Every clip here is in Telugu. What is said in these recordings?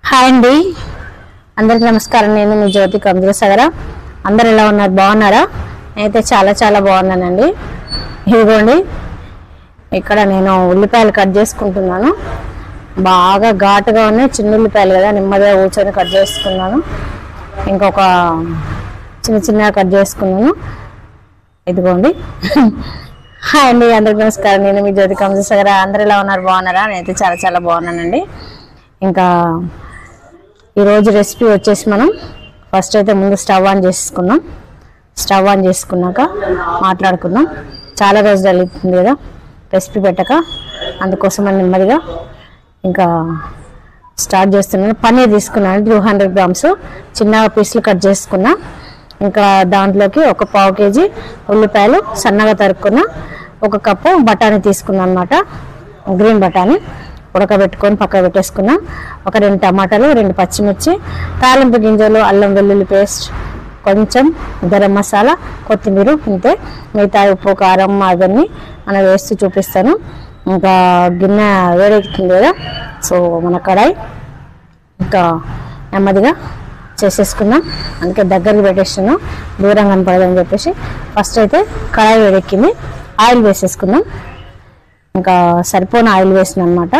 హాయ్ అండి, అందరికీ నమస్కారం. నేను మీ జ్యోతి కందులసాగర. అందరు ఎలా ఉన్నారు? బాగున్నారా? నేనైతే చాలా బాగున్నానండి. ఇదిగోండి, ఇక్కడ నేను ఉల్లిపాయలు కట్ చేసుకుంటున్నాను. బాగా ఘాటుగా ఉన్నాయి, చిన్న ఉల్లిపాయలు కదా, నెమ్మదిగా కూర్చొని కట్ చేసుకున్నాను. ఇంకొక చిన్న కట్ చేసుకున్నాను. ఇదిగోండి. హాయ్ అండి, అందరికీ నమస్కారం. నేను మీ జ్యోతి కందులసాగర. అందరు ఎలా ఉన్నారు? బాగున్నారా? నేనైతే చాలా బాగున్నానండి. ఇంకా ఈరోజు రెసిపీ వచ్చేసి మనం ఫస్ట్ అయితే ముందు స్టవ్ ఆన్ చేసుకున్నాం. స్టవ్ ఆన్ చేసుకున్నాక మాట్లాడుకుందాం. చాలా రోజులు అవుతుంది కదా రెసిపీ పెట్టక, అందుకోసం అని నెమ్మదిగా ఇంకా స్టార్ట్ చేస్తున్నాను. పన్నీర్ తీసుకున్నాను 200 grams, చిన్న పీసులు కట్ చేసుకున్నా. ఇంకా దాంట్లోకి ఒక 1/2 kg ఉల్లిపాయలు సన్నగా తరుక్కున్న, 1 కప్పు బఠానీ తీసుకున్నాను అనమాట. గ్రీన్ బఠానీ ఉడకబెట్టుకొని పక్క పెట్టేసుకున్నా. ఒక 2 టమాటాలు, 2 పచ్చిమిర్చి, తాలింపు గింజలు, అల్లం వెల్లుల్లి పేస్ట్, కొంచెం గరం మసాలా, కొత్తిమీర, ఇంతే. మిగతా ఉప్పు కారం అవన్నీ మనం వేస్తూ చూపిస్తాను. ఇంకా గిన్నె వేడెక్కుతుంది కదా, సో మన కడాయి ఇంకా నెమ్మదిగా చేసేసుకుందాం. అందుకే దగ్గరికి పెట్టేస్తున్నాం, దూరం కనపడదని చెప్పేసి. ఫస్ట్ అయితే కడాయి వేడెక్కింది, ఆయిల్ వేసేసుకుందాం. ఇంకా సరిపోని ఆయిల్ వేసిన అనమాట.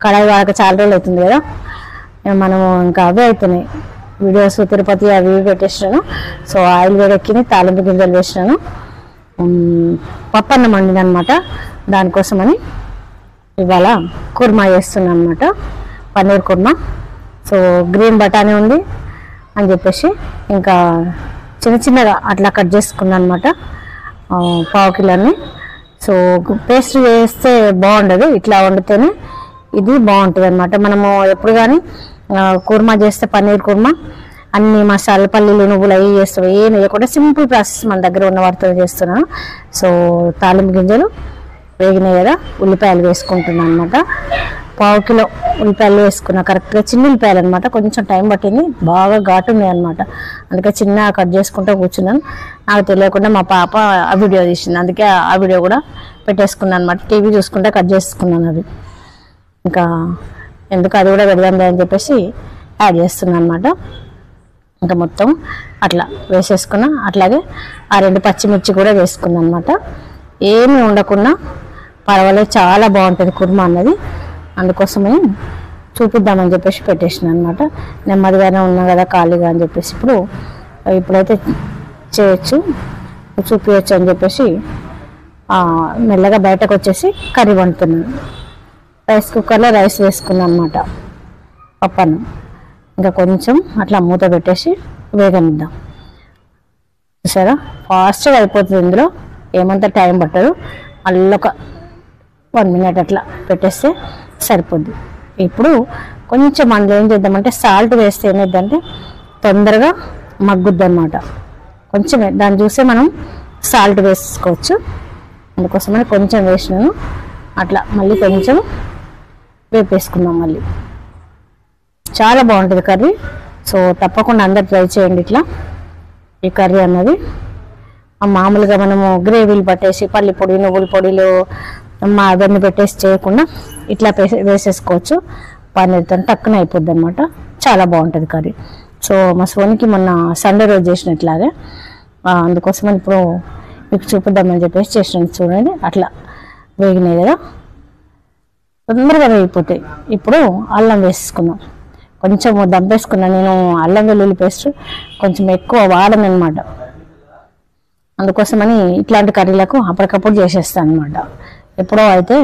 కడాయి వాడక చాలా రోజులు అవుతుంది కదా, మనము ఇంకా అవే అవుతున్నాయి వీడియోస్, తిరుపతి అవి పెట్టేసినాను. సో ఆయిల్ వేడెక్కింది, తాలింపు గింజలు వేసినాను. పప్పన్నం వండిన అనమాట. దానికోసమని ఇవాళ కుర్మా చేస్తున్నాను అనమాట, పన్నీర్ కుర్మా. సో గ్రీన్ బఠానీ ఉంది అని చెప్పేసి ఇంకా చిన్నగా అట్లా కట్ చేసుకున్నాను అనమాట, 1/4 కిలోని. సో పేస్ట్ చేస్తే బాగుండదు, ఇట్లా వండితేనే ఇది బాగుంటుంది అనమాట. మనము ఎప్పుడు కానీ కుర్మా చేస్తే, పన్నీర్ కుర్మా అన్ని మసాలా, పల్లీలు, నువ్వులు అవి చేస్తాం. ఏం వేయకుండా సింపుల్ ప్రాసెస్ మన దగ్గర ఉన్న వాటితో చేస్తున్నాను. సో తాలింపు గింజలు వేగినాయి కదా, ఉల్లిపాయలు వేసుకుంటున్నాను అనమాట. 1/2 కిలో ఉల్లిపాయలు వేసుకున్నా, కరెక్ట్గా చిన్న ఉల్లిపాయలు అనమాట. కొంచెం టైం పట్టింది, బాగా ఘాటు ఉన్నాయి అనమాట. అందుకే చిన్న కట్ చేసుకుంటూ కూర్చున్నాను. నాకు తెలియకుండా మా పాప ఆ వీడియో తీసింది, అందుకే ఆ వీడియో కూడా పెట్టేసుకున్నాను అనమాట. టీవీ చూసుకుంటే కట్ చేసుకున్నాను అది. ఇంకా ఎందుకు అది కూడా పెడదాంలే అని చెప్పేసి యాడ్ చేస్తున్నాను అనమాట. ఇంకా మొత్తం అట్లా వేసేసుకున్నా. అట్లాగే ఆ 2 పచ్చిమిర్చి కూడా వేసుకున్నాను అనమాట. ఏమీ ఉండకుండా పర్వాలేదు, చాలా బాగుంటుంది కుర్మా అన్నది. అందుకోసమని చూపిద్దామని చెప్పేసి పెట్టేసిన అనమాట. నెమ్మదిగానే ఉన్నా కదా ఖాళీగా అని చెప్పేసి ఇప్పుడైతే చేయొచ్చు, చూపించచ్చు అని చెప్పేసి మెల్లగా బయటకు వచ్చేసి కర్రీ వండుతున్నాను. రైస్ కుక్కర్లో రైస్ వేసుకున్నాను అనమాట, పప్పన్నం. ఇంకా కొంచెం అట్లా మూత పెట్టేసి వేగనిద్దాం. చూసారా, ఫాస్ట్గా అయిపోతుంది. ఇందులో ఏమంత టైం పట్టదు. మళ్ళీ ఒక 1 minute అట్లా పెట్టేస్తే సరిపోద్ది. ఇప్పుడు కొంచెం అందులో ఏం చేద్దామంటే సాల్ట్ వేస్తే ఏమైందంటే తొందరగా మగ్గుద్ది అనమాట. కొంచెమే దాన్ని చూసే మనం సాల్ట్ వేసుకోవచ్చు. అందుకోసమని కొంచెం వేసినాను. అట్లా మళ్ళీ కొంచెం వేపేసుకుందాం. మళ్ళీ చాలా బాగుంటుంది కర్రీ. సో తప్పకుండా అందరు ట్రై చేయండి ఇట్లా ఈ కర్రీ అన్నది. మామూలుగా మనము గ్రేవీలు పట్టేసి పల్లి పొడి, నువ్వుల పొడిలు అవన్నీ పెట్టేసి చేయకుండా ఇట్లా వేసేసుకోవచ్చు. పన్నీర్తో టక్కున అయిపోద్ది అనమాట. చాలా బాగుంటుంది కర్రీ. సో మా సోనికి మొన్న సండే రోజు చేసినట్లాగే, అందుకోసమని ఇప్పుడు మీకు చూపిద్దామని చెప్పేసి చేసినాను. చూడండి, అట్లా వేగినాయి కదా, తొందరగా వేగిపోతాయి. ఇప్పుడు అల్లం వేసుకుందాం. కొంచెం దంపేసుకున్నాను నేను. అల్లం వెల్లుల్లి పేస్ట్ కొంచెం ఎక్కువ వాడను అనమాట. అందుకోసమని ఇట్లాంటి కర్రీలకు అప్పటికప్పుడు చేసేస్తాను అనమాట. ఎప్పుడో అయితే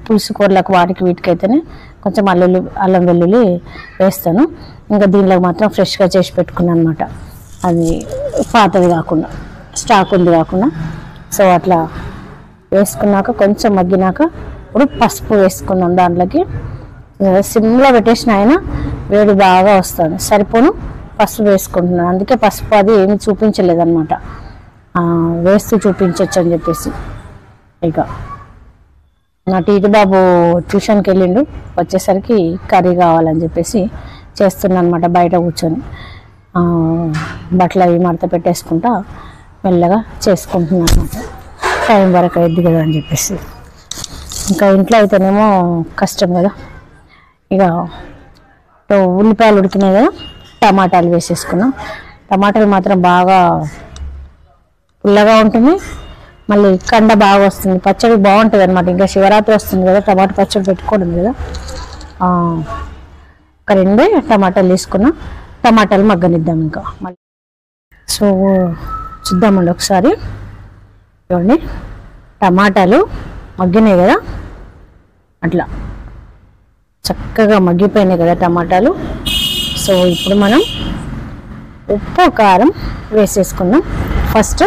పులుసు కూరలకు వాటికి వీటికైతేనే కొంచెం అల్లం వెల్లుల్లి వేస్తాను. ఇంకా దీనిలో మాత్రం ఫ్రెష్గా చేసి పెట్టుకున్నాను అనమాట. అది పాతది కాకుండా, స్టాక్ ఉంది కాకుండా. సో అట్లా వేసుకున్నాక కొంచెం మగ్గినాక ఇప్పుడు పసుపు వేసుకున్నాం. దాంట్లోకి సిమ్లో పెట్టేసిన ఆయన వేడి బాగా వస్తుంది. సరిపోను పసుపు వేసుకుంటున్నాను. అందుకే పసుపు అది ఏమి చూపించలేదన్నమాట, వేస్తూ చూపించవచ్చు అని చెప్పేసి. ఇక నా టీటి బాబు ట్యూషన్కి వెళ్ళిండు, వచ్చేసరికి కర్రీ కావాలని చెప్పేసి చేస్తున్నాను అనమాట. బయట కూర్చొని బట్టలు అవి మడత పెట్టేసుకుంటా మెల్లగా చేసుకుంటున్నాను అనమాట. టైం వరకు అయింది కదా అని చెప్పేసి. ఇంకా ఇంట్లో అయితేనేమో కష్టం కదా, ఇక ఉల్లిపాయలు ఉడికినాయి కదా, టమాటాలు వేసేసుకున్నాం. టమాటాలు మాత్రం బాగా పుల్లగా ఉంటుంది, మళ్ళీ కండ బాగా వస్తుంది, పచ్చడి బాగుంటుంది అనమాట. ఇంకా శివరాత్రి వస్తుంది కదా, టమాటా పచ్చడి పెట్టుకోవడం కదా. ఒక 2 టమాటాలు తీసుకున్నాం. టమాటాలు మగ్గనిద్దాం ఇంకా. సో చూద్దామండి ఒకసారి. చూడండి టమాటాలు మగ్గినాయి కదా, అట్లా చక్కగా మగ్గిపోయినాయి కదా టమాటాలు. సో ఇప్పుడు మనం ఉప్పు కారం వేసేసుకుందాం. ఫస్ట్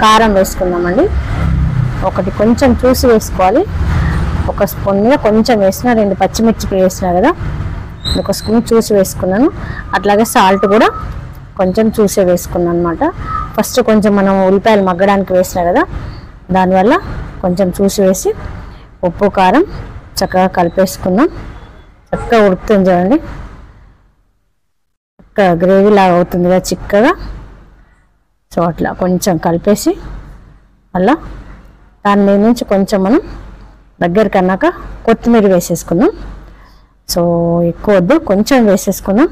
కారం వేసుకుందామండి. ఒకటి కొంచెం చూసి వేసుకోవాలి. 1 స్పూన్ మీద కొంచెం వేసిన, 2 పచ్చిమిర్చి వేసిన కదా, 1 స్పూన్ చూసి వేసుకున్నాను. అట్లాగే సాల్ట్ కూడా కొంచెం చూసే వేసుకున్నాను అనమాట. ఫస్ట్ కొంచెం మనం ఉల్లిపాయలు మగ్గడానికి వేసిన కదా, దానివల్ల కొంచెం చూసి వేసి ఉప్పు కారం చక్కగా కలిపేసుకుందాం. చక్కగా ఉడుకుతుంది చూడండి, చక్కగా గ్రేవీ లాగా అవుతుంది కదా చిక్కగా. సో అట్లా కొంచెం కలిపేసి అలా దాని మీద నుంచి కొంచెం మనం దగ్గరికి అన్నాక కొత్తిమీర వేసేసుకుందాం. సో ఎక్కువ వద్దు, కొంచెం వేసేసుకుందాం,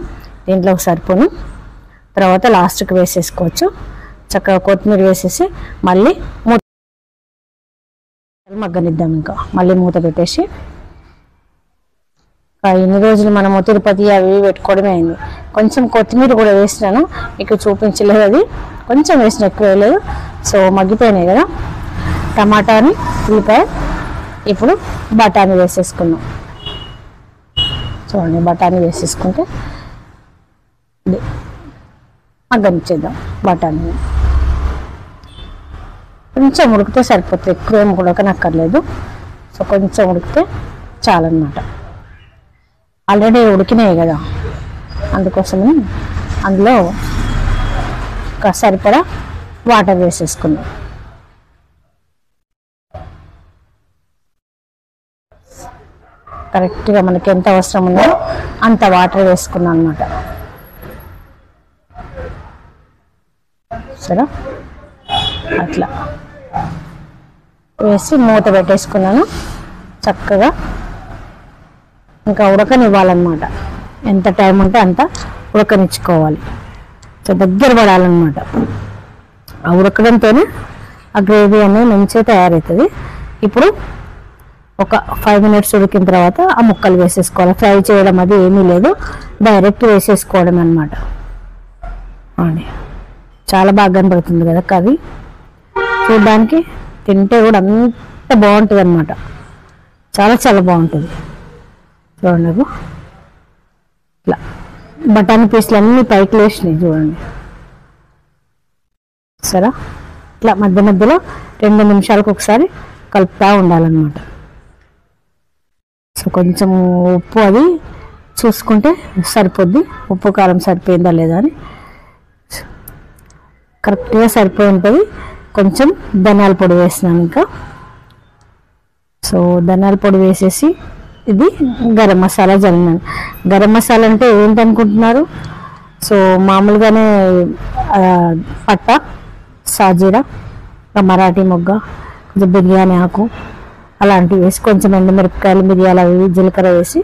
దీంట్లోకి సరిపోను. తర్వాత లాస్ట్కి వేసేసుకోవచ్చు. చక్కగా కొత్తిమీర వేసేసి మళ్ళీ మగ్గనిద్దాం. ఇంకా మళ్ళీ మూత పెట్టేసి, ఇన్ని రోజులు మనము తిరుపతి అవి పెట్టుకోవడమే అయింది. కొంచెం కొత్తిమీర కూడా వేసినాను, ఇక్కడ చూపించలేదు, అది కొంచెం వేసిన, ఎక్కువ వేయలేదు. సో మగ్గిపోయినాయి కదా టమాటాని, ఉల్లిపాయ. ఇప్పుడు బఠానీ వేసేసుకున్నాం. చూడండి బఠానీ వేసేసుకుంటే మగ్గనిచ్చేద్దాం. బఠానీ కొంచెం ఉడికితే సరిపోతుంది, ఎక్కువ ఏం ఉడకనక్కర్లేదు. సో కొంచెం ఉడికితే చాలన్నమాట. ఆల్రెడీ ఉడికినాయి కదా, అందుకోసమే అందులో సరిపడా వాటర్ వేసేసుకున్నాం. కరెక్ట్గా మనకి ఎంత అవసరం ఉందో అంత వాటర్ వేసుకున్నాం అన్నమాట. సరే అట్లా వేసి మూత పెట్టేసుకున్నాను. చక్కగా ఇంకా ఉడకనివ్వాలన్నమాట. ఎంత టైం ఉంటే అంత ఉడకనిచ్చుకోవాలి. సో దగ్గర పడాలన్నమాట. ఆ ఉడకడంతోనే ఆ గ్రేవీ అనేది మంచిగా తయారవుతుంది. ఇప్పుడు ఒక 5 మినిట్స్ ఉడికిన తర్వాత ఆ ముక్కలు వేసేసుకోవాలి. ఫ్రై చేయడం అది ఏమీ లేదు, డైరెక్ట్ వేసేసుకోవడం అన్నమాట. చాలా బాగా కనబడుతుంది కదా కర్రీ, చూడడానికి తింటే కూడా అంత బాగుంటుంది అన్నమాట. చాలా చాలా బాగుంటుంది. చూడండి ఇట్లా బఠానీ పీసులు అన్నీ పైకి లేచినాయి చూడండి. సరే ఇట్లా మధ్య మధ్యలో 2 నిమిషాలకు ఒకసారి కలుపుతూ ఉండాలన్నమాట. సో కొంచెం ఉప్పు అది చూసుకుంటే సరిపోద్ది, ఉప్పు కారం సరిపోయిందా లేదా అని. కరెక్ట్గా సరిపోయి ఉంటుంది. కొంచెం ధనియాల పొడి వేసినాను ఇంకా. సో ధనియాల పొడి వేసేసి ఇది గరం మసాలా జల్లినాను. గరం మసాలా అంటే ఏంటనుకుంటున్నారు? సో మామూలుగానే పట్ట, సాజీరా, మరాఠీ మొగ్గ, కొంచెం బిర్యానీ ఆకు అలాంటివి వేసి, కొంచెం ఎండుమిరపకాయలు, మిరియాలు అవి జీలకర్ర వేసి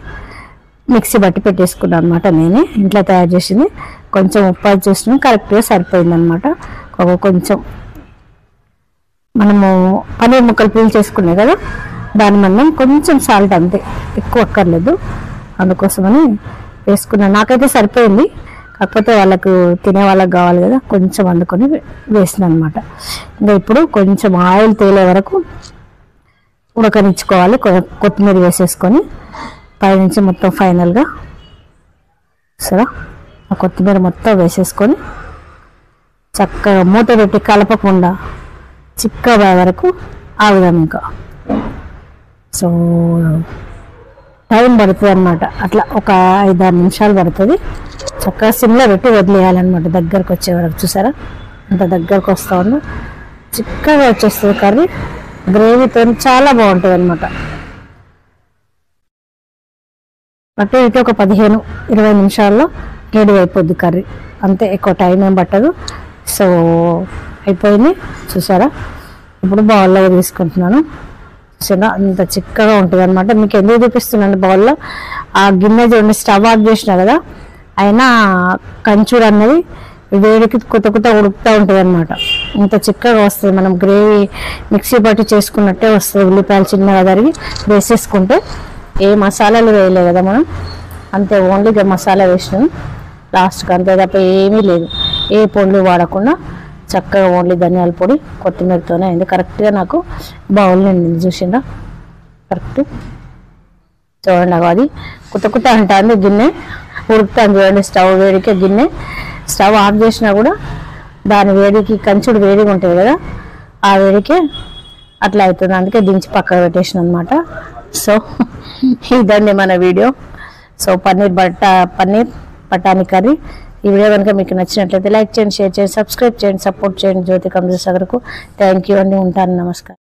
మిక్సీ బట్టి పెట్టేసుకున్నాను అనమాట. నేనే ఇంట్లో తయారు చేసింది. కొంచెం ఉప్పు చూసినా కరెక్ట్గా సరిపోయింది అనమాట. కొంచెం మనము పన్నీర్ ముక్కలు పీల్ చేసుకున్నాయి కదా, దాని మనం కొంచెం సాల్ట్, అంతే, ఎక్కువ అక్కర్లేదు. అందుకోసమని వేసుకున్నాను. నాకైతే సరిపోయింది, కాకపోతే వాళ్ళకు తినే వాళ్ళకి కావాలి కదా, కొంచెం అందుకొని వేసిన అనమాట. ఇంకా ఇప్పుడు కొంచెం ఆయిల్ తేలే వరకు ఉడకనిచ్చుకోవాలి. కొత్తిమీర వేసేసుకొని పైనుంచి మొత్తం ఫైనల్గా సరే ఆ కొత్తిమీర మొత్తం వేసేసుకొని చక్కగా మూత పెట్టి కలపకుండా చిక్కగా వరకు ఆగుదాం. ఇంకా సో టైం పడుతుంది అన్నమాట. అట్లా ఒక 5-6 నిమిషాలు పడుతుంది. చక్కగా సిమ్లో పెట్టి వదిలేయాలన్నమాట దగ్గరకు వచ్చే వరకు. చూసారా అంత దగ్గరకు వస్తూ ఉంది, చిక్కగా వచ్చేస్తుంది కర్రీ. గ్రేవీతో చాలా బాగుంటుంది అన్నమాట. అటు ఇటు ఒక 15-20 నిమిషాల్లో రెడీ అయిపోద్ది కర్రీ, అంతే, ఎక్కువ టైం ఏం పట్టదు. సో అయిపోయింది చూసారా. ఇప్పుడు బౌల్లో తీసుకుంటున్నాను. చూసారా అంత చిక్కగా ఉంటుంది అనమాట. మీకు ఎందుకు చూపిస్తున్నాను బౌల్లో ఆ గిన్నె చూడండి, స్టవ్ ఆఫ్ చేసినా కదా, అయినా కంచూరు అన్నది వేడికి కొత్త ఉడుకుతూ ఉంటుంది అనమాట. ఇంత చిక్కగా వస్తుంది. మనం గ్రేవీ మిక్సీ పట్టి చేసుకున్నట్టే వస్తుంది. ఉల్లిపాయలు చిన్నగా తరిగి వేసేసుకుంటే ఏ మసాలాలు వేయలేదు కదా మనం, అంతే ఓన్లీ మసాలా వేసినాం లాస్ట్కి, అంతే తప్ప ఏమీ లేదు. ఏ పొడులు వాడకుండా చక్కగా ఓన్లీ ధనియాల పొడి కొత్తిమీరతోనే అయింది. కరెక్ట్గా నాకు బౌల్ నిండింది చూసిందా, కరెక్ట్. చూడండి అది కుత్త అంటుంది గిన్నె, ఉడుకుతాను చూడండి. స్టవ్ వేడికి గిన్నె స్టవ్ ఆఫ్ చేసినా కూడా దాని వేడికి కంచుడు వేడిగా ఉంటుంది కదా, ఆ వేడికే అట్లా అవుతుంది. అందుకే దించి పక్కకు పెట్టేసిన అనమాట. సో ఇదండి మన వీడియో. సో పన్నీర్ బఠానీ కర్రీ. ఈ వీడియో కనుక మీకు నచ్చినట్లయితే లైక్ చేయండి, షేర్ చేయండి, సబ్స్క్రైబ్ చేయండి, సపోర్ట్ చేయండి జ్యోతి కమ్యూనిటీ సాగర్కు. థ్యాంక్ యూ అండి. ఉంటాను. నమస్కారం.